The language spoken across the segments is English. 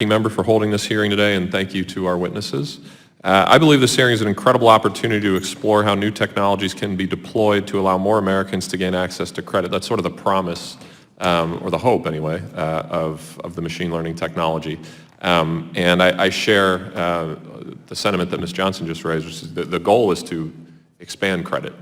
Member for holding this hearing today, and thank you to our witnesses. I believe this hearing is an incredible opportunity to explore how new technologies can be deployed to allow more Americans to gain access to credit. That's sort of the promise, or the hope anyway, of the machine learning technology. And I share the sentiment that Ms. Johnson just raised, which is the goal is to expand credit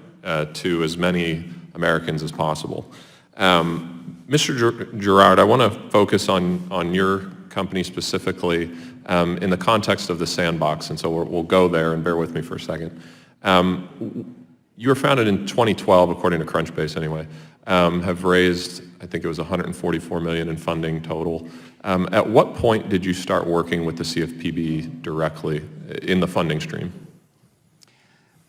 to as many Americans as possible. Mr. Girard, I want to focus on your company specifically in the context of the sandbox, and so we'll go there, and bear with me for a second. You were founded in 2012, according to Crunchbase anyway, have raised, I think it was $144 million in funding total. At what point did you start working with the CFPB directly in the funding stream?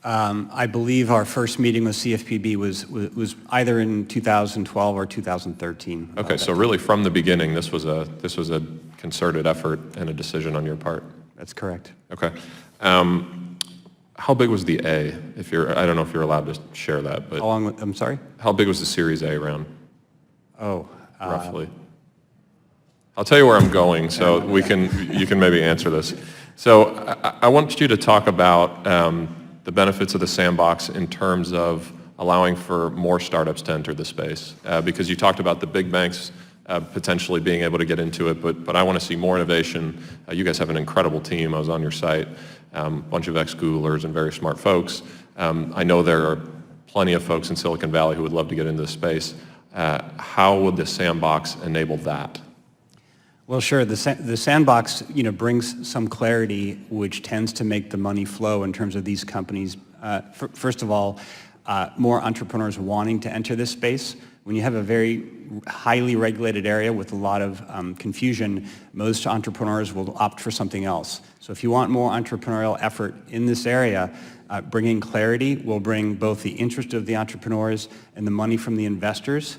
I believe our first meeting with CFPB was either in 2012 or 2013. Okay, so really from the beginning, this was a concerted effort and a decision on your part. That's correct. Okay. How big was the A? I don't know if you're allowed to share that, but I'm sorry? How big was the Series A round? Oh, roughly. I'll tell you where I'm going, so you can maybe answer this. So I want you to talk about the benefits of the sandbox in terms of allowing for more startups to enter the space, because you talked about the big banks potentially being able to get into it, but I want to see more innovation. You guys have an incredible team. I was on your site, a bunch of ex-Googlers and very smart folks. I know there are plenty of folks in Silicon Valley who would love to get into the space. How would the sandbox enable that? Well, sure. The sandbox, brings some clarity, which tends to make the money flow in terms of these companies. First of all, more entrepreneurs wanting to enter this space. When you have a very highly regulated area with a lot of confusion, most entrepreneurs will opt for something else. So if you want more entrepreneurial effort in this area, bringing clarity will bring both the interest of the entrepreneurs and the money from the investors.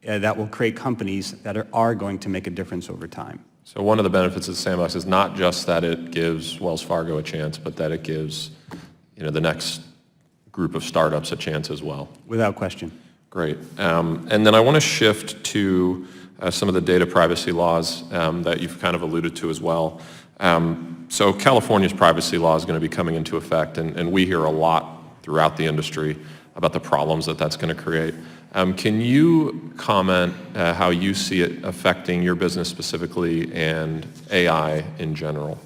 That will create companies that are going to make a difference over time. So one of the benefits of the sandbox is not just that it gives Wells Fargo a chance, but that it gives the next group of startups a chance as well. Without question. Great. And then I want to shift to some of the data privacy laws that you've kind of alluded to as well. So California's privacy law is going to be coming into effect, and we hear a lot throughout the industry about the problems that that's going to create. Can you comment how you see it affecting your business specifically and AI in general?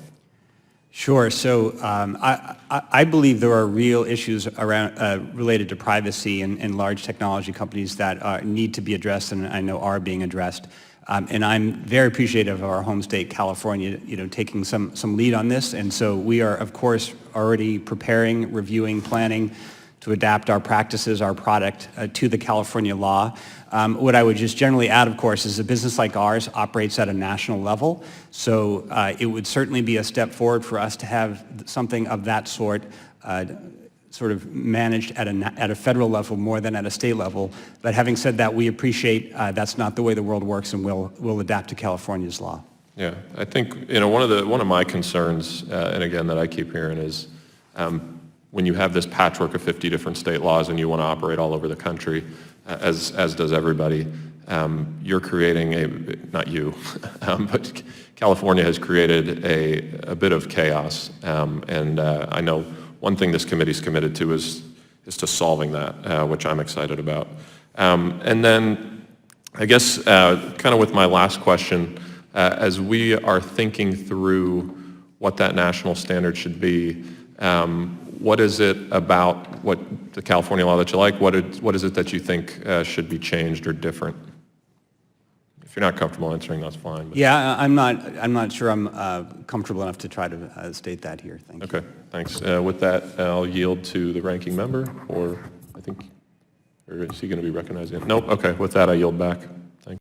Sure. So I believe there are real issues around related to privacy in large technology companies that need to be addressed, and I know are being addressed. And I'm very appreciative of our home state, California, taking some lead on this. And so we are, of course, already preparing, reviewing, planning to adapt our practices, our product to the California law. What I would just generally add, of course, is a business like ours operates at a national level. So it would certainly be a step forward for us to have something of that sort sort of managed at a federal level more than at a state level. But having said that, we appreciate that's not the way the world works, and we'll adapt to California's law. Yeah, I think one of my concerns, and again that I keep hearing, is when you have this patchwork of 50 different state laws and you want to operate all over the country, as does everybody, you're creating not you, but California has created a bit of chaos. And I know one thing this committee's committed to is to solving that, which I'm excited about. And then I guess kind of with my last question, as we are thinking through what that national standard should be, what is it about what the California law that you like? What is it that you think should be changed or different? If you're not comfortable answering, that's fine. But. Yeah, I'm not sure I'm comfortable enough to try to state that here. Thank you. Okay, thanks. With that, I'll yield to the ranking member, or I think, or is he going to be recognized again? Nope. Okay. With that, I yield back.